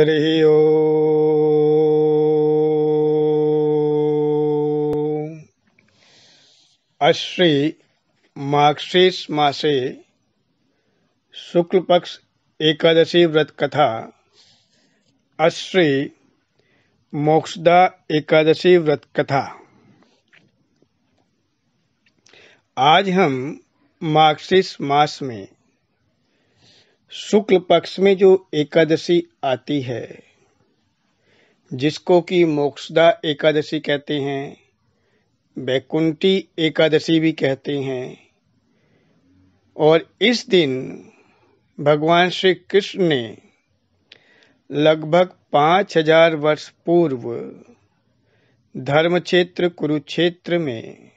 हरि ओम। अश्री मार्गशीर्ष मासे शुक्ल पक्ष एकादशी व्रत कथा। अश्री मोक्षदा एकादशी व्रत कथा। आज हम मार्गशीर्ष मास में शुक्ल पक्ष में जो एकादशी आती है, जिसको कि मोक्षदा एकादशी कहते हैं, वैकुंठी एकादशी भी कहते हैं, और इस दिन भगवान श्री कृष्ण ने लगभग 5000 वर्ष पूर्व धर्मक्षेत्र कुरुक्षेत्र में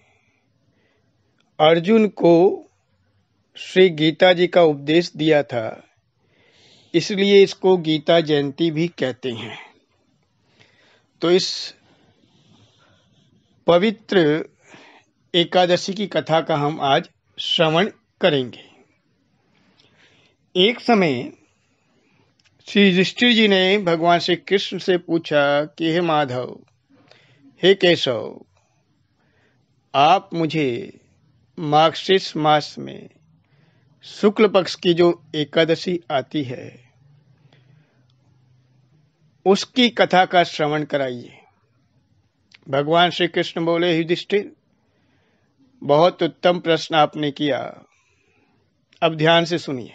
अर्जुन को श्री गीता जी का उपदेश दिया था, इसलिए इसको गीता जयंती भी कहते हैं। तो इस पवित्र एकादशी की कथा का हम आज श्रवण करेंगे। एक समय श्री युधिष्ठिर जी ने भगवान श्री कृष्ण से पूछा कि हे माधव, हे केशव, आप मुझे मार्गशीर्ष मास में शुक्ल पक्ष की जो एकादशी आती है उसकी कथा का श्रवण कराइए। भगवान श्री कृष्ण बोले, युधिष्ठिर, बहुत उत्तम प्रश्न आपने किया। अब ध्यान से सुनिए।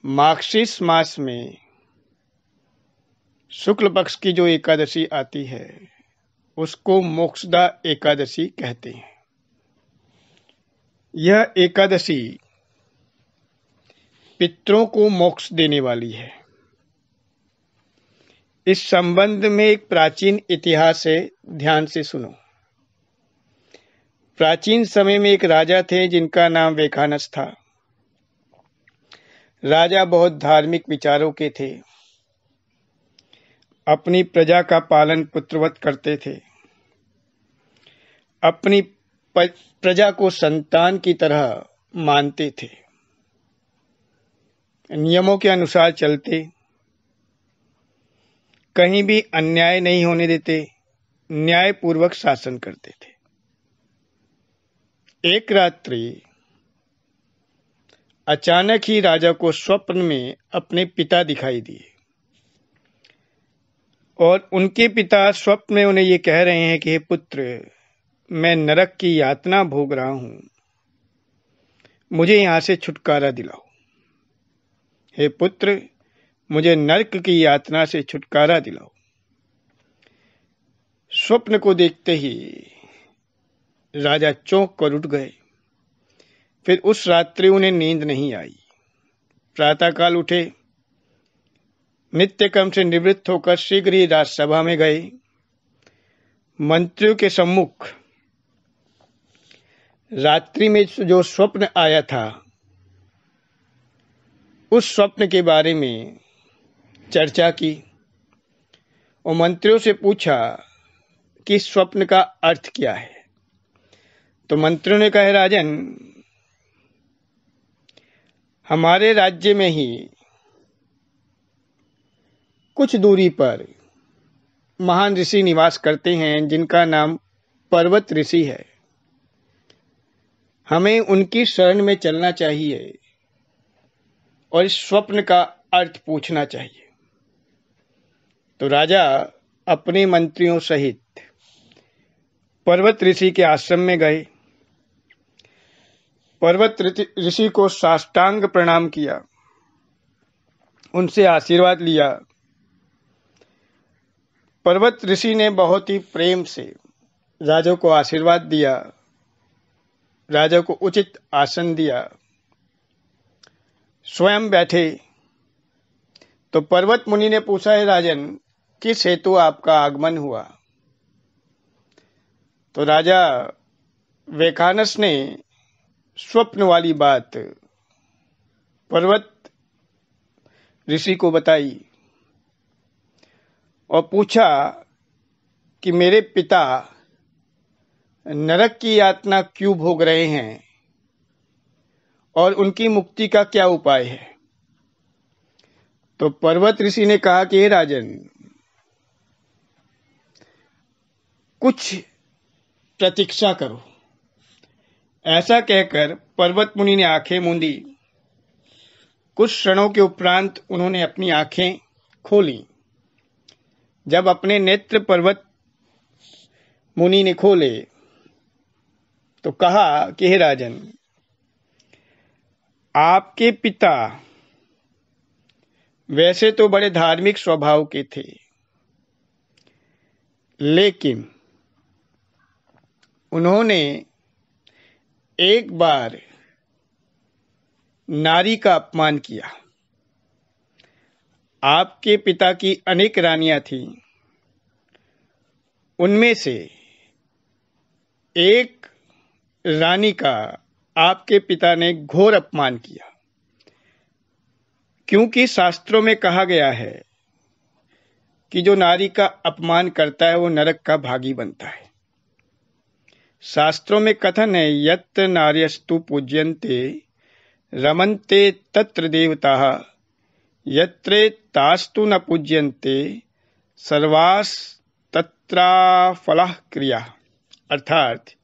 मार्गशीर्ष मास में शुक्ल पक्ष की जो एकादशी आती है उसको मोक्षदा एकादशी कहते हैं। यह एकादशी पितरों को मोक्ष देने वाली है। इस संबंध में एक प्राचीन इतिहास है, ध्यान से सुनो। प्राचीन समय में एक राजा थे जिनका नाम वैखानस था। राजा बहुत धार्मिक विचारों के थे, अपनी प्रजा का पालन पुत्रवत करते थे, अपनी प्रजा को संतान की तरह मानते थे, नियमों के अनुसार चलते, कहीं भी अन्याय नहीं होने देते, न्यायपूर्वक शासन करते थे। एक रात्रि अचानक ही राजा को स्वप्न में अपने पिता दिखाई दिए और उनके पिता स्वप्न में उन्हें ये कह रहे हैं कि हे पुत्र, मैं नरक की यातना भोग रहा हूं, मुझे यहां से छुटकारा दिलाओ। हे पुत्र, मुझे नरक की यातना से छुटकारा दिलाओ। स्वप्न को देखते ही राजा चौंक कर उठ गए। फिर उस रात्रि उन्हें नींद नहीं आई। प्रातःकाल उठे, नित्य कर्म से निवृत्त होकर शीघ्र ही राजसभा में गए। मंत्रियों के सम्मुख रात्रि में जो स्वप्न आया था उस स्वप्न के बारे में चर्चा की और मंत्रियों से पूछा कि स्वप्न का अर्थ क्या है। तो मंत्रियों ने कहा, राजन, हमारे राज्य में ही कुछ दूरी पर महान ऋषि निवास करते हैं जिनका नाम पर्वत ऋषि है। हमें उनकी शरण में चलना चाहिए और इस स्वप्न का अर्थ पूछना चाहिए। तो राजा अपने मंत्रियों सहित पर्वत ऋषि के आश्रम में गए। पर्वत ऋषि को साष्टांग प्रणाम किया, उनसे आशीर्वाद लिया। पर्वत ऋषि ने बहुत ही प्रेम से राजा को आशीर्वाद दिया, राजा को उचित आसन दिया, स्वयं बैठे। तो पर्वत मुनि ने पूछा, है राजन, किस हेतु आपका आगमन हुआ? तो राजा वैखानस ने स्वप्न वाली बात पर्वत ऋषि को बताई और पूछा कि मेरे पिता नरक की यातना क्यों भोग रहे हैं और उनकी मुक्ति का क्या उपाय है। तो पर्वत ऋषि ने कहा कि हे राजन, कुछ प्रतीक्षा करो। ऐसा कहकर पर्वत मुनि ने आंखें मूंदी। कुछ क्षणों के उपरांत उन्होंने अपनी आंखें खोली। जब अपने नेत्र पर्वत मुनि ने खोले तो कहा कि हे राजन, आपके पिता वैसे तो बड़े धार्मिक स्वभाव के थे, लेकिन उन्होंने एक बार नारी का अपमान किया। आपके पिता की अनेक रानियां थीं, उनमें से एक रानी का आपके पिता ने घोर अपमान किया, क्योंकि शास्त्रों में कहा गया है कि जो नारी का अपमान करता है वो नरक का भागी बनता है। शास्त्रों में कथन है, यत्र नार्यस्तु पूज्यन्ते रमन्ते तत्र देवताः, यत्रे तास्तु न पूज्यन्ते सर्वास तत्राफलः क्रिया। अर्थात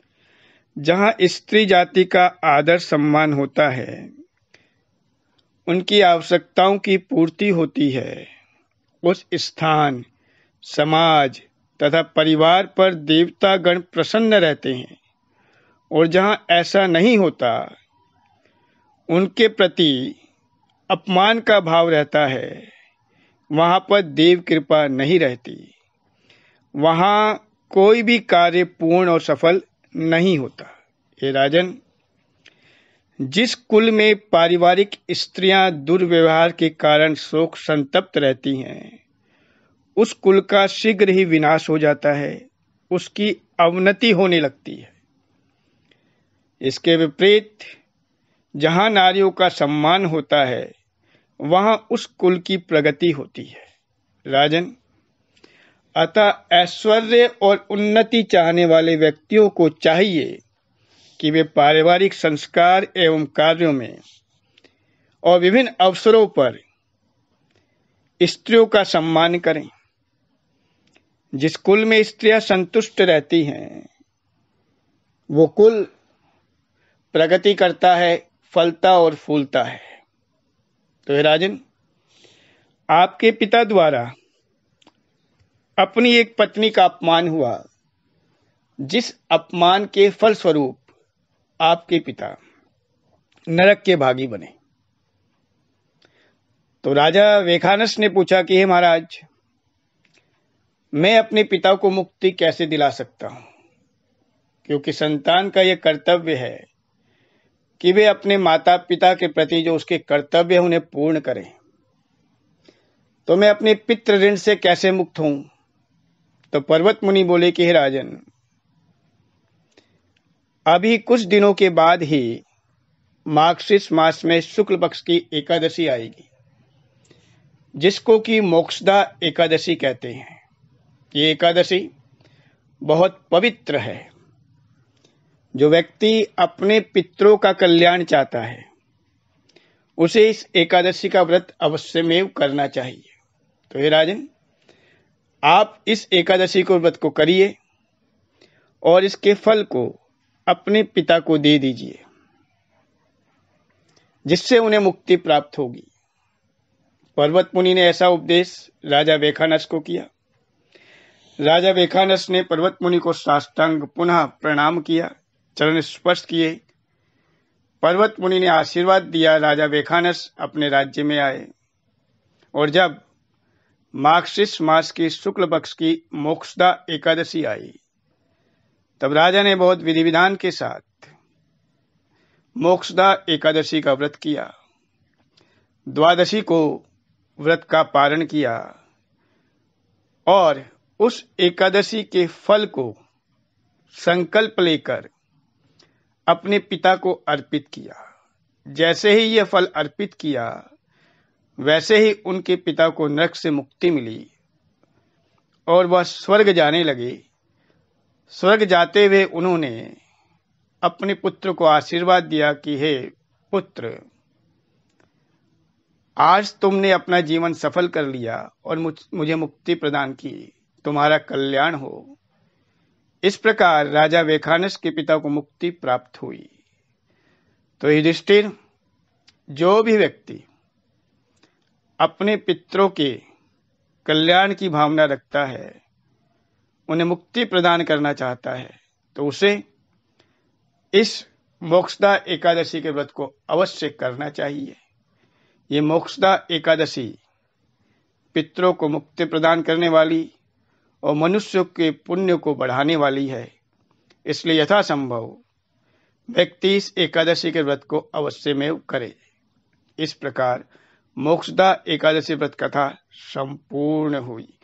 जहाँ स्त्री जाति का आदर सम्मान होता है, उनकी आवश्यकताओं की पूर्ति होती है, उस स्थान, समाज तथा परिवार पर देवतागण प्रसन्न रहते हैं। और जहाँ ऐसा नहीं होता, उनके प्रति अपमान का भाव रहता है, वहाँ पर देव कृपा नहीं रहती। वहाँ कोई भी कार्य पूर्ण और सफल नहीं होता। हे राजन, जिस कुल में पारिवारिक स्त्रियां दुर्व्यवहार के कारण शोक संतप्त रहती हैं, उस कुल का शीघ्र ही विनाश हो जाता है, उसकी अवनति होने लगती है। इसके विपरीत जहां नारियों का सम्मान होता है, वहां उस कुल की प्रगति होती है। राजन, अतः ऐश्वर्य और उन्नति चाहने वाले व्यक्तियों को चाहिए कि वे पारिवारिक संस्कार एवं कार्यों में और विभिन्न अवसरों पर स्त्रियों का सम्मान करें। जिस कुल में स्त्रियां संतुष्ट रहती हैं, वो कुल प्रगति करता है, फलता और फूलता है। तो हे राजन, आपके पिता द्वारा अपनी एक पत्नी का अपमान हुआ, जिस अपमान के फलस्वरूप आपके पिता नरक के भागी बने। तो राजा वेखानस ने पूछा कि हे महाराज, मैं अपने पिता को मुक्ति कैसे दिला सकता हूं, क्योंकि संतान का यह कर्तव्य है कि वे अपने माता पिता के प्रति जो उसके कर्तव्य है उन्हें पूर्ण करें। तो मैं अपने पितृ ऋण से कैसे मुक्त हूं? तो पर्वत मुनि बोले कि हे राजन, अभी कुछ दिनों के बाद ही मार्गशीर्ष मास में शुक्ल पक्ष की एकादशी आएगी, जिसको कि मोक्षदा एकादशी कहते हैं। ये एकादशी बहुत पवित्र है। जो व्यक्ति अपने पितरों का कल्याण चाहता है, उसे इस एकादशी का व्रत अवश्यमेव करना चाहिए। तो हे राजन, आप इस एकादशी को व्रत को करिए और इसके फल को अपने पिता को दे दीजिए, जिससे उन्हें मुक्ति प्राप्त होगी। पर्वत मुनि ने ऐसा उपदेश राजा वेखानस को किया। राजा वेखानस ने पर्वत मुनि को साष्टांग पुनः प्रणाम किया, चरण स्पर्श किए। पर्वत मुनि ने आशीर्वाद दिया। राजा वेखानस अपने राज्य में आए और जब मार्गशीर्ष मास की शुक्ल पक्ष की मोक्षदा एकादशी आई, तब राजा ने बहुत विधि विधान के साथ मोक्षदा एकादशी का व्रत किया। द्वादशी को व्रत का पारण किया और उस एकादशी के फल को संकल्प लेकर अपने पिता को अर्पित किया। जैसे ही यह फल अर्पित किया, वैसे ही उनके पिता को नरक से मुक्ति मिली और वह स्वर्ग जाने लगे। स्वर्ग जाते हुए उन्होंने अपने पुत्र को आशीर्वाद दिया कि हे पुत्र, आज तुमने अपना जीवन सफल कर लिया और मुझे मुक्ति प्रदान की, तुम्हारा कल्याण हो। इस प्रकार राजा वेखानस के पिता को मुक्ति प्राप्त हुई। तो युधिष्ठिर, जो भी व्यक्ति अपने पितरों के कल्याण की भावना रखता है, उन्हें मुक्ति प्रदान करना चाहता है, तो उसे इस मोक्षदा एकादशी के व्रत को अवश्य करना चाहिए। ये मोक्षदा एकादशी पितरों को मुक्ति प्रदान करने वाली और मनुष्यों के पुण्य को बढ़ाने वाली है। इसलिए यथासंभव व्यक्ति इस एकादशी के व्रत को अवश्य में करे। इस प्रकार मोक्षदा एकादशी व्रत कथा संपूर्ण हुई।